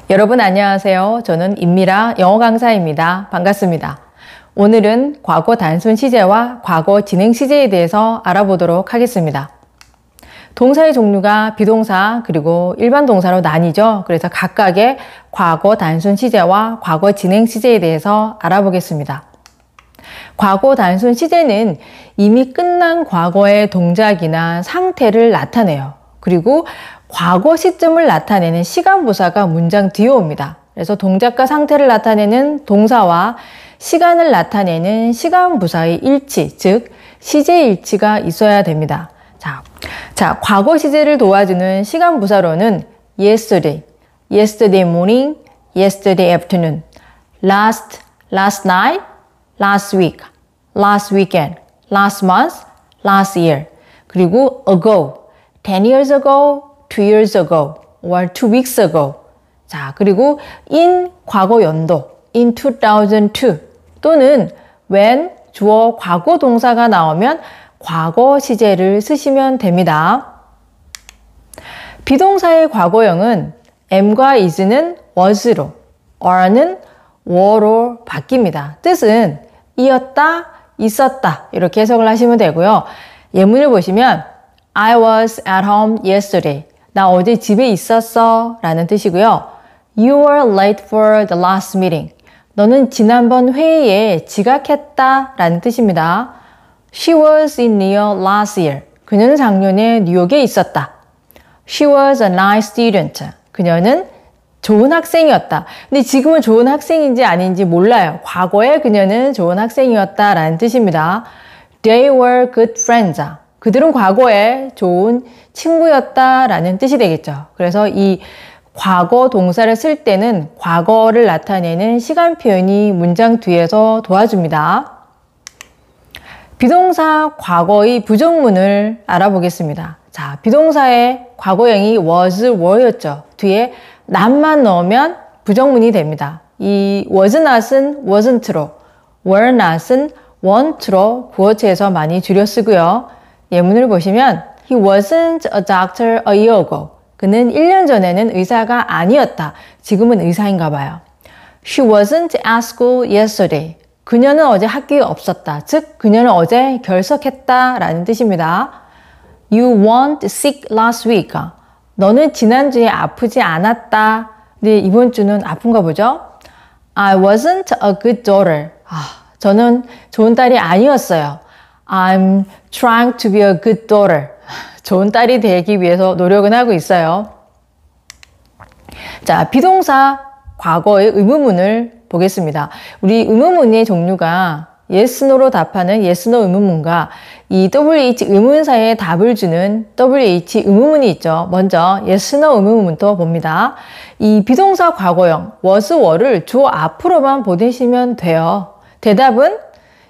여러분 안녕하세요. 저는 임미라 영어 강사입니다. 반갑습니다. 오늘은 과거 단순 시제와 과거 진행 시제에 대해서 알아보도록 하겠습니다. 동사의 종류가 비동사 그리고 일반 동사로 나뉘죠. 그래서 각각의 과거 단순 시제와 과거 진행 시제에 대해서 알아보겠습니다. 과거 단순 시제는 이미 끝난 과거의 동작이나 상태를 나타내요. 그리고 과거 시점을 나타내는 시간 부사가 문장 뒤에 옵니다. 그래서 동작과 상태를 나타내는 동사와 시간을 나타내는 시간 부사의 일치, 즉 시제 일치가 있어야 됩니다. 자, 과거 시제를 도와주는 시간 부사로는 yesterday, yesterday morning, yesterday afternoon, last night, last week, last weekend, last month, last year, 그리고 ago, 10 years ago, 2 years ago, or 2 weeks ago. 자, 그리고 in 과거 연도, in 2002 또는 when 주어 과거 동사가 나오면 과거 시제를 쓰시면 됩니다. 비동사의 과거형은 am과 is는 was로, are는 were로 바뀝니다. 뜻은 이었다, 있었다 이렇게 해석을 하시면 되고요. 예문을 보시면 I was at home yesterday. 나 어제 집에 있었어 라는 뜻이고요. You were late for the last meeting. 너는 지난번 회의에 지각했다 라는 뜻입니다. She was in New York last year. 그녀는 작년에 뉴욕에 있었다. She was a nice student. 그녀는 좋은 학생이었다. 근데 지금은 좋은 학생인지 아닌지 몰라요. 과거에 그녀는 좋은 학생이었다 라는 뜻입니다. They were good friends. 그들은 과거에 좋은 친구였다 라는 뜻이 되겠죠. 그래서 이 과거 동사를 쓸 때는 과거를 나타내는 시간 표현이 문장 뒤에서 도와줍니다. 비동사 과거의 부정문을 알아보겠습니다. 자, 비동사의 과거형이 was, were였죠. 뒤에 not만 넣으면 부정문이 됩니다. 이 was not은 wasn't로, were not은 weren't로 구어체에서 많이 줄여 쓰고요. 예문을 보시면 He wasn't a doctor a year ago. 그는 1년 전에는 의사가 아니었다. 지금은 의사인가 봐요. She wasn't at school yesterday. 그녀는 어제 학교에 없었다. 즉, 그녀는 어제 결석했다 라는 뜻입니다. You weren't sick last week. 너는 지난주에 아프지 않았다. 근데 이번 주는 아픈가 보죠? I wasn't a good daughter. 저는 좋은 딸이 아니었어요. I'm trying to be a good daughter. 좋은 딸이 되기 위해서 노력은 하고 있어요. 자, 비동사 과거의 의문문을 보겠습니다. 우리 의문문의 종류가 yes, no로 답하는 yes, no 의문문과 이 WH 의문사에 답을 주는 WH 의문문이 있죠. 먼저 yes, no 의문문부터 봅니다. 이 비동사 과거형 was, were를 주어 앞으로만 보내시면 돼요. 대답은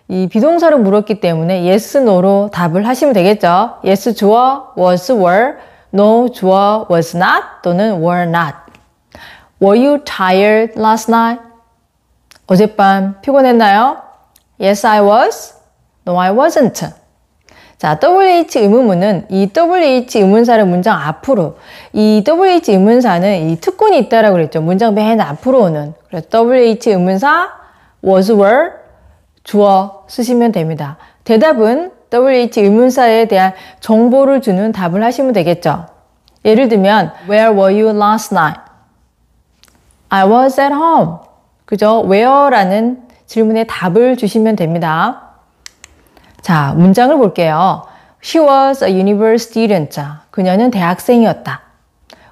이 비동사로 물었기 때문에 yes, no로 답을 하시면 되겠죠. yes 주어 was, were, no 주어 was not 또는 were not. Were you tired last night? 어젯밤 피곤했나요? Yes, I was. No, I wasn't. 자, WH 의문문은 이 WH 의문사를 문장 앞으로, 이 WH 의문사는 이 특권이 있다라고 그랬죠. 문장 맨 앞으로 오는. 그래서 WH 의문사 was, were, 주어 쓰시면 됩니다. 대답은 WH 의문사에 대한 정보를 주는 답을 하시면 되겠죠. 예를 들면 Where were you last night? I was at home. 그죠? Where라는 질문에 답을 주시면 됩니다. 자, 문장을 볼게요. She was a university student. 그녀는 대학생이었다.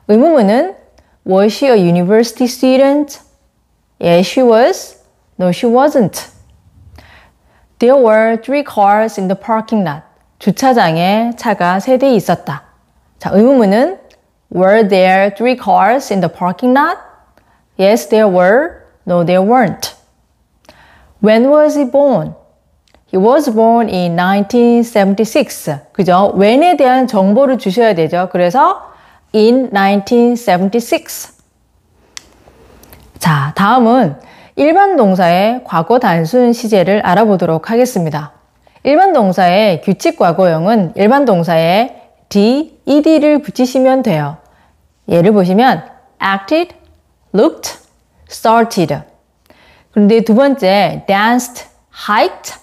의문문은 Was she a university student? Yes, she was. No, she wasn't. There were 3 cars in the parking lot. 주차장에 차가 3대 있었다. 자, 의문문은 Were there 3 cars in the parking lot? Yes, there were. No, there weren't. When was he born? He was born in 1976. 그죠? when에 대한 정보를 주셔야 되죠. 그래서 in 1976. 자, 다음은 일반 동사의 과거 단순 시제를 알아보도록 하겠습니다. 일반 동사의 규칙 과거형은 일반 동사에 d, ed를 붙이시면 돼요. 예를 보시면 acted, looked, started. 그런데 두 번째, danced, hiked,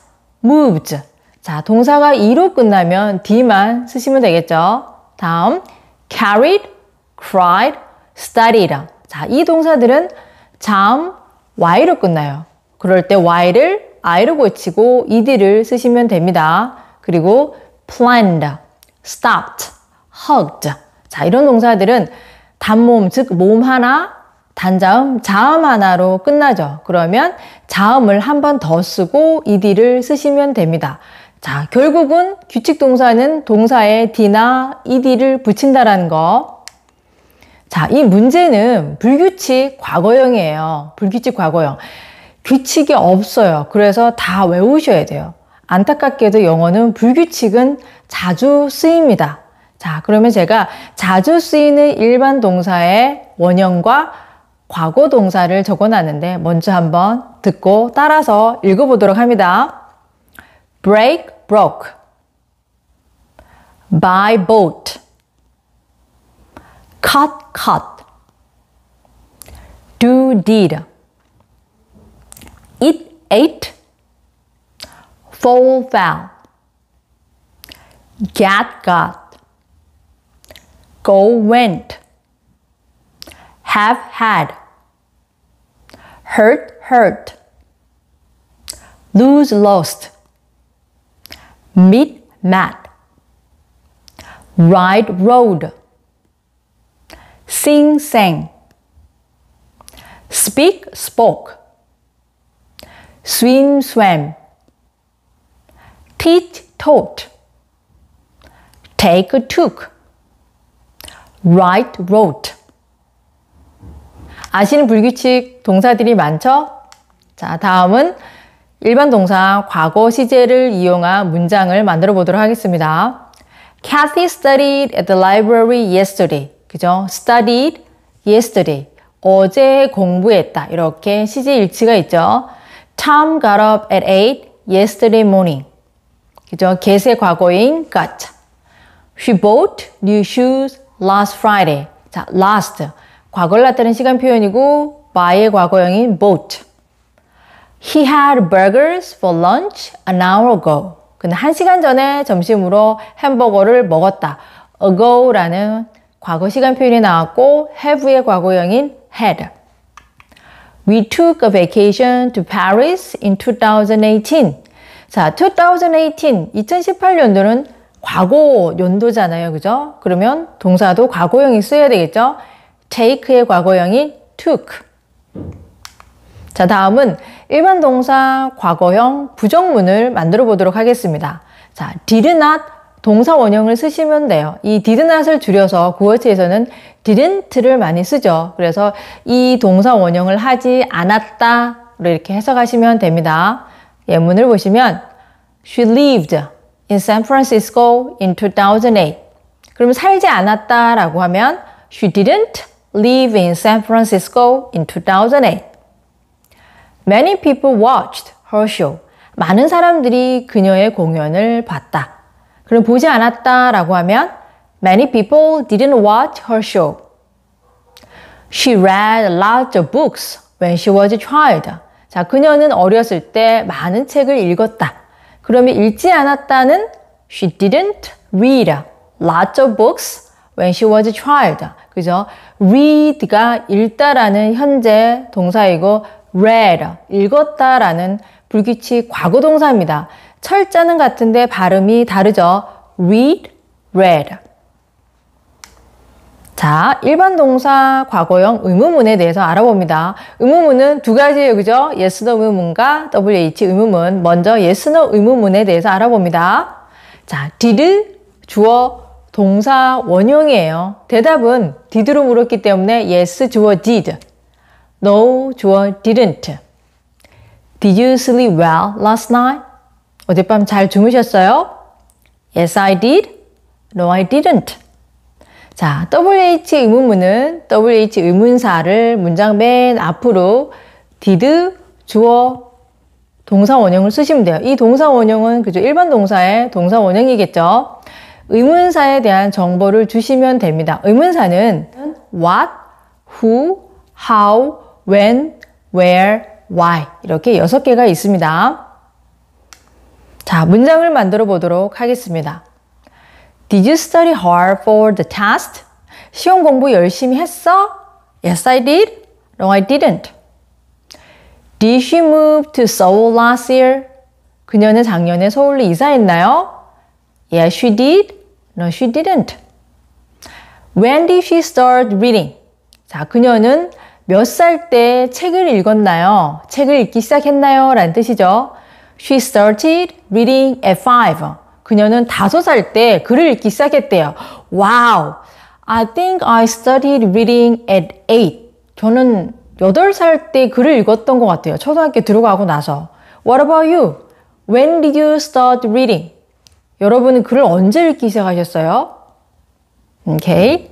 moved. 자, 동사가 E로 끝나면 D만 쓰시면 되겠죠. 다음, carried, cried, studied. 자, 이 동사들은 자음 Y로 끝나요. 그럴 때 Y를 I로 고치고 ED를 쓰시면 됩니다. 그리고 planned, stopped, hugged. 자, 이런 동사들은 단모음, 즉 모음 하나, 단자음, 자음 하나로 끝나죠. 그러면 자음을 한 번 더 쓰고 ED를 쓰시면 됩니다. 자, 결국은 규칙 동사는 동사에 D나 ED를 붙인다라는 거. 자, 이 문제는 불규칙 과거형이에요. 불규칙 과거형. 규칙이 없어요. 그래서 다 외우셔야 돼요. 안타깝게도 영어는 불규칙은 자주 쓰입니다. 자, 그러면 제가 자주 쓰이는 일반 동사의 원형과 과거 동사를 적어놨는데 먼저 한번 듣고 따라서 읽어보도록 합니다. break, broke. buy, bought. cut, cut. do, did. eat, ate. fall, fell. get, got. go, went. have, had. hurt, hurt. lose, lost. meet, met. ride, rode. sing, sang. speak, spoke. swim, swam. teach, taught. take, took. write, wrote. 아시는 불규칙 동사들이 많죠? 자, 다음은 일반 동사 과거 시제를 이용한 문장을 만들어 보도록 하겠습니다. Kathy studied at the library yesterday. 그죠? studied yesterday. 어제 공부했다. 이렇게 시제 일치가 있죠. Tom got up at 8 yesterday morning. 그죠? get의 과거인 got. She bought new shoes last Friday. 자, last. 과거를 나타내는 시간 표현이고 buy의 과거형인 bought. He had burgers for lunch an hour ago. 그는 1시간 전에 점심으로 햄버거를 먹었다. ago라는 과거 시간 표현이 나왔고 have의 과거형인 had. We took a vacation to Paris in 2018. 자, 2018, 2018년도는 과거 연도잖아요. 그죠? 그러면 동사도 과거형이 써야 되겠죠? take의 과거형인 took. 자, 다음은 일반 동사 과거형 부정문을 만들어 보도록 하겠습니다. 자, did not 동사 원형을 쓰시면 돼요. 이 did not을 줄여서 구어체에서는 didn't를 많이 쓰죠. 그래서 이 동사 원형을 하지 않았다로 이렇게 해석하시면 됩니다. 예문을 보시면 She lived in San Francisco in 2008. 그럼 살지 않았다라고 하면 She didn't live in San Francisco in 2008. Many people watched her show. 많은 사람들이 그녀의 공연을 봤다. 그럼 보지 않았다라고 하면 Many people didn't watch her show. She read lots of books when she was a child. 자, 그녀는 어렸을 때 많은 책을 읽었다. 그러면 읽지 않았다는 She didn't read lots of books when she was a child. 그죠? read가 읽다라는 현재 동사이고 read, 읽었다라는 불규칙 과거 동사입니다. 철자는 같은데 발음이 다르죠. read, read. 자, 일반 동사 과거형 의문문에 대해서 알아봅니다. 의문문은 두 가지예요. 그죠? yes, no 의문문과 WH 의문문. 먼저 yes, no 의문문에 대해서 알아봅니다. 자, did 주어 동사 원형이에요. 대답은 did로 물었기 때문에 yes 주어 did, no 주어 didn't. Did you sleep well last night? 어젯밤 잘 주무셨어요? Yes, I did. No, I didn't. 자, WH 의문문은 WH 의문사를 문장 맨 앞으로 did 주어 동사 원형을 쓰시면 돼요. 이 동사 원형은 그죠? 일반 동사의 동사 원형이겠죠. 의문사에 대한 정보를 주시면 됩니다. 의문사는 what, who, how, when, where, why 이렇게 6개가 있습니다. 자, 문장을 만들어 보도록 하겠습니다. Did you study hard for the test? 시험 공부 열심히 했어? Yes, I did. No, I didn't. Did she move to Seoul last year? 그녀는 작년에 서울로 이사했나요? Yes, she did. No, she didn't. When did she start reading? 자, 그녀는 몇 살 때 책을 읽었나요? 책을 읽기 시작했나요? 라는 뜻이죠. She started reading at 5. 그녀는 5살 때 글을 읽기 시작했대요. Wow! I think I started reading at 8. 저는 8살 때 글을 읽었던 것 같아요. 초등학교 들어가고 나서. What about you? When did you start reading? 여러분은 글을 언제 읽기 시작하셨어요? Okay.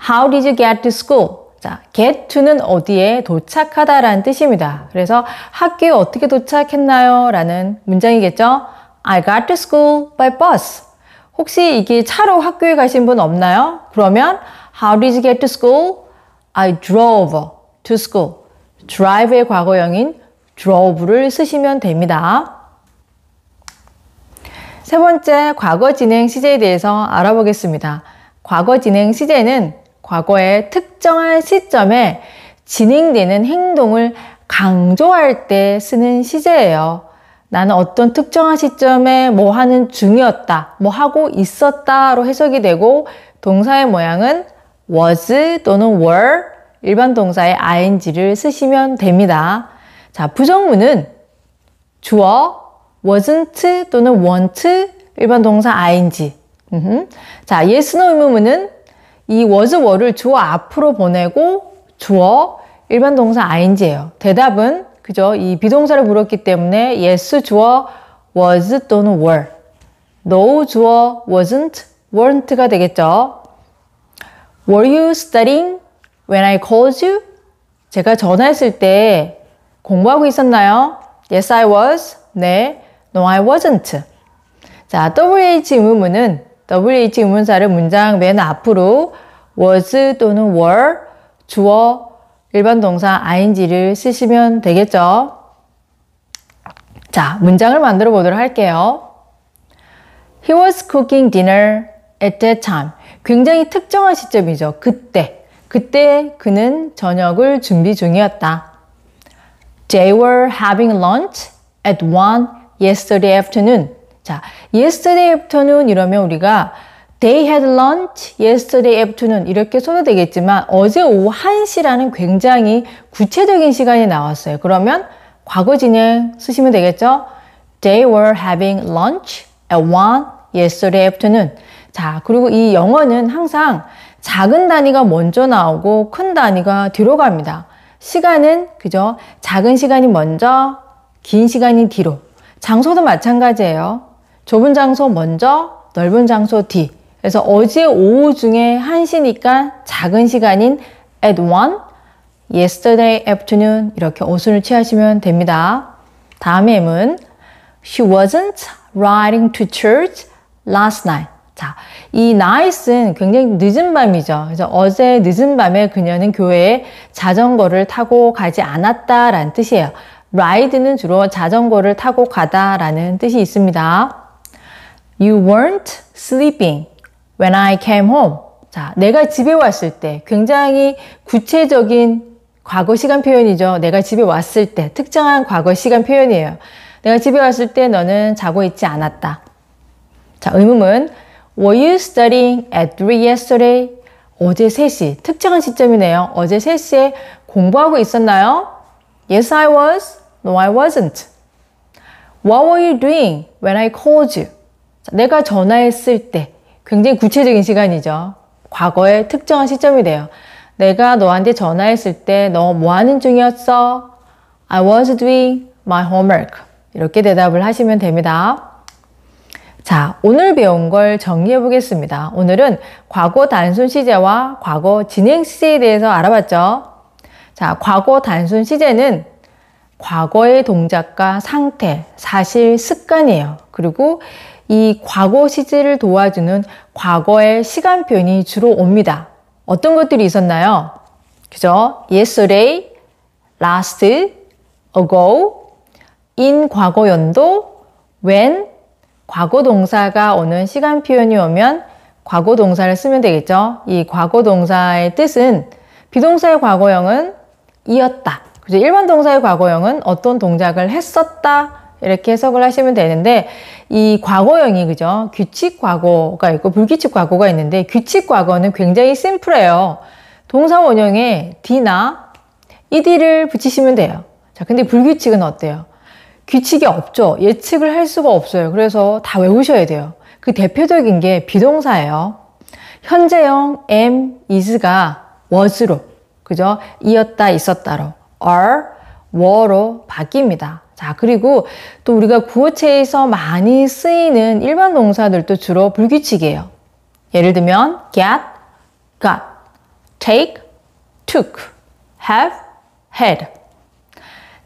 How did you get to school? 자, get to는 어디에 도착하다 라는 뜻입니다. 그래서 학교에 어떻게 도착했나요? 라는 문장이겠죠? I got to school by bus. 혹시 이게 차로 학교에 가신 분 없나요? 그러면 How did you get to school? I drove to school. drive의 과거형인 drove를 쓰시면 됩니다. 세 번째, 과거 진행 시제에 대해서 알아보겠습니다. 과거 진행 시제는 과거의 특정한 시점에 진행되는 행동을 강조할 때 쓰는 시제예요. 나는 어떤 특정한 시점에 뭐 하는 중이었다, 뭐 하고 있었다로 해석이 되고 동사의 모양은 was 또는 were, 일반 동사의 ing를 쓰시면 됩니다. 자, 부정문은 주어 wasn't 또는 weren't, 일반 동사 ing. 자, yes, no 의문문은 이 was, were를 주어 앞으로 보내고 주어, 일반 동사 ing예요. 대답은 그죠? 이 비동사를 불렀기 때문에 yes 주어 was 또는 were, no 주어 wasn't, weren't가 되겠죠. Were you studying when I called you? 제가 전화했을 때 공부하고 있었나요? Yes, I was. 네. No, I wasn't. 자, WH 의문문은 WH 의문사를 문장 맨 앞으로 was 또는 were, 주어, 일반 동사 ing를 쓰시면 되겠죠. 자, 문장을 만들어 보도록 할게요. He was cooking dinner at that time. 굉장히 특정한 시점이죠. 그때 그는 저녁을 준비 중이었다. They were having lunch at 1 yesterday afternoon. 자, yesterday afternoon 이러면 우리가 They had lunch yesterday afternoon 이렇게 써도 되겠지만 어제 오후 1시라는 굉장히 구체적인 시간이 나왔어요. 그러면 과거 진행 쓰시면 되겠죠? They were having lunch at 1 yesterday afternoon. 자, 그리고 이 영어는 항상 작은 단위가 먼저 나오고 큰 단위가 뒤로 갑니다. 시간은 그죠? 작은 시간이 먼저, 긴 시간이 뒤로. 장소도 마찬가지예요. 좁은 장소 먼저, 넓은 장소 뒤. 그래서 어제 오후 중에 1시니까 작은 시간인 at 1, yesterday afternoon 이렇게 어순을 취하시면 됩니다. 다음의 예문 She wasn't riding to church last night. 자, 이 night은 굉장히 늦은 밤이죠. 그래서 어제 늦은 밤에 그녀는 교회에 자전거를 타고 가지 않았다라는 뜻이에요. ride는 주로 자전거를 타고 가다라는 뜻이 있습니다. You weren't sleeping when I came home. 자, 내가 집에 왔을 때 굉장히 구체적인 과거 시간 표현이죠. 내가 집에 왔을 때 특정한 과거 시간 표현이에요. 내가 집에 왔을 때 너는 자고 있지 않았다. 자, 의문은 Were you studying at 3 yesterday? 어제 3시. 특정한 시점이네요. 어제 3시에 공부하고 있었나요? Yes, I was. No, I wasn't. What were you doing when I called you? 자, 내가 전화했을 때 굉장히 구체적인 시간이죠. 과거의 특정한 시점이 돼요. 내가 너한테 전화했을 때 너 뭐 하는 중이었어? I was doing my homework. 이렇게 대답을 하시면 됩니다. 자, 오늘 배운 걸 정리해 보겠습니다. 오늘은 과거 단순 시제와 과거 진행 시제에 대해서 알아봤죠. 자, 과거 단순 시제는 과거의 동작과 상태, 사실, 습관이에요. 그리고 이 과거 시제를 도와주는 과거의 시간표현이 주로 옵니다. 어떤 것들이 있었나요? 그죠? yesterday, last, ago, in 과거 연도, when 과거 동사가 오는 시간 표현이 오면 과거 동사를 쓰면 되겠죠? 이 과거 동사의 뜻은 비동사의 과거형은 이었다. 그죠? 일반 동사의 과거형은 어떤 동작을 했었다. 이렇게 해석을 하시면 되는데 이 과거형이 그죠? 규칙 과거가 있고 불규칙 과거가 있는데 규칙 과거는 굉장히 심플해요. 동사 원형에 d나 ed를 붙이시면 돼요. 자, 근데 불규칙은 어때요? 규칙이 없죠. 예측을 할 수가 없어요. 그래서 다 외우셔야 돼요. 그 대표적인 게 비동사예요. 현재형 am, is가 was로, 그죠? 이었다, 있었다로, are, were로 바뀝니다. 자, 그리고 또 우리가 구어체에서 많이 쓰이는 일반 동사들도 주로 불규칙이에요. 예를 들면 get, got, take, took, have, had.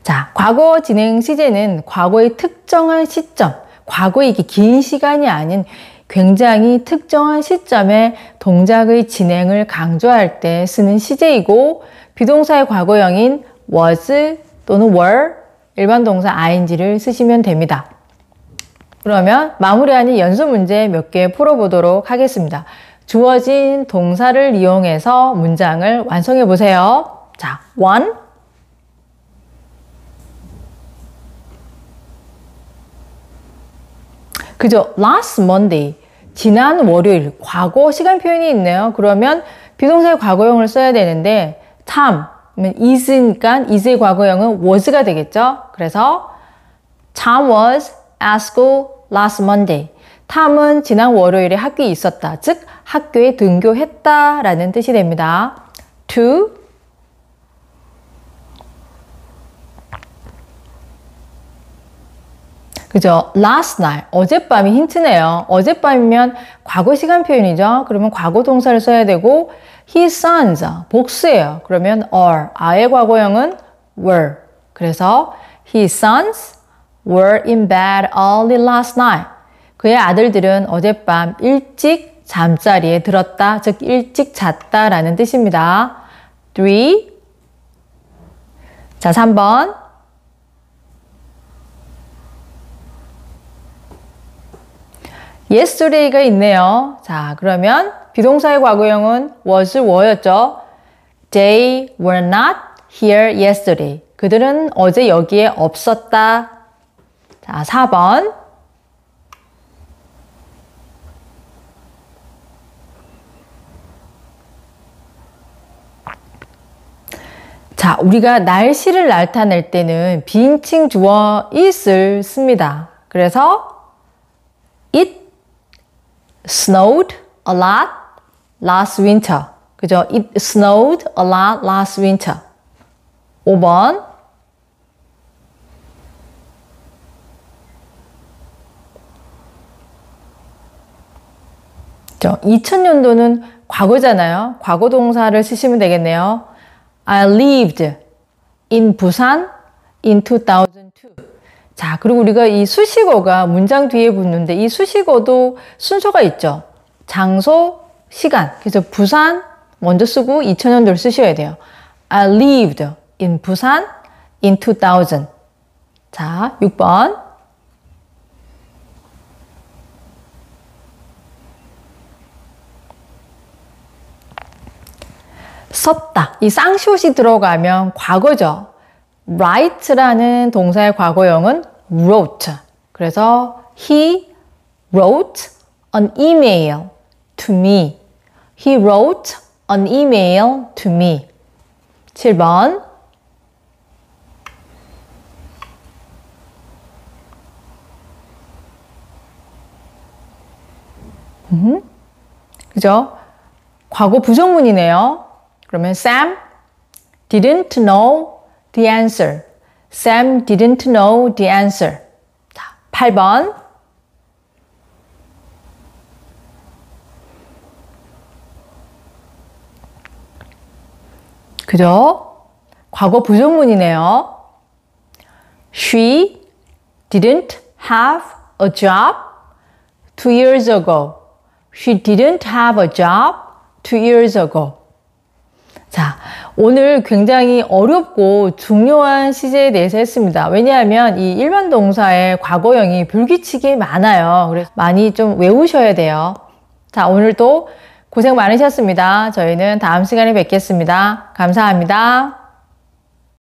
자, 과거 진행 시제는 과거의 특정한 시점, 과거의 이게 긴 시간이 아닌 굉장히 특정한 시점에 동작의 진행을 강조할 때 쓰는 시제이고 비동사의 과거형인 was 또는 were, 일반 동사 ing를 쓰시면 됩니다. 그러면 마무리하는 연습 문제 몇 개 풀어보도록 하겠습니다. 주어진 동사를 이용해서 문장을 완성해 보세요. 자, 1. 그죠? last Monday, 지난 월요일, 과거 시간 표현이 있네요. 그러면 비동사의 과거형을 써야 되는데 time, is니까 is의 과거형은 was가 되겠죠? 그래서 Tom was at school last Monday. 탐은 지난 월요일에 학교에 있었다. 즉 학교에 등교했다 라는 뜻이 됩니다. 2. 그죠? last night, 어젯밤이 힌트네요. 어젯밤이면 과거 시간 표현이죠. 그러면 과거 동사를 써야 되고 his sons, 복수예요. 그러면 are, 아의 과거형은 were. 그래서 his sons were in bed early last night. 그의 아들들은 어젯밤 일찍 잠자리에 들었다. 즉 일찍 잤다 라는 뜻입니다. 3. 자, 3번. yesterday가 있네요. 자, 그러면 비동사의 과거형은 was, were였죠. They were not here yesterday. 그들은 어제 여기에 없었다. 자, 4번. 자, 우리가 날씨를 나타낼 때는 비인칭 주어 it을 씁니다. 그래서 it snowed a lot last winter. 그죠? It snowed a lot last winter. 5번. 그죠? 2000년도는 과거잖아요. 과거 동사를 쓰시면 되겠네요. I lived in Busan in 2002. 자, 그리고 우리가 이 수식어가 문장 뒤에 붙는데 이 수식어도 순서가 있죠. 장소, 시간. 그래서 부산 먼저 쓰고 2000년도를 쓰셔야 돼요. I lived in Busan in 2000. 자, 6번. 썼다. 이 쌍시옷이 들어가면 과거죠. write라는 동사의 과거형은 wrote. 그래서 he wrote an email to me. He wrote an email to me. 7번. 그죠? 과거 부정문이네요. 그러면 Sam didn't know the answer. Sam didn't know the answer. 자, 8번. 그죠? 과거 부정문이네요. She didn't have a job 2 years ago. She didn't have a job 2 years ago. 자, 오늘 굉장히 어렵고 중요한 시제에 대해서 했습니다. 왜냐하면 이 일반 동사의 과거형이 불규칙이 많아요. 그래서 많이 좀 외우셔야 돼요. 자, 오늘도 고생 많으셨습니다. 저희는 다음 시간에 뵙겠습니다. 감사합니다.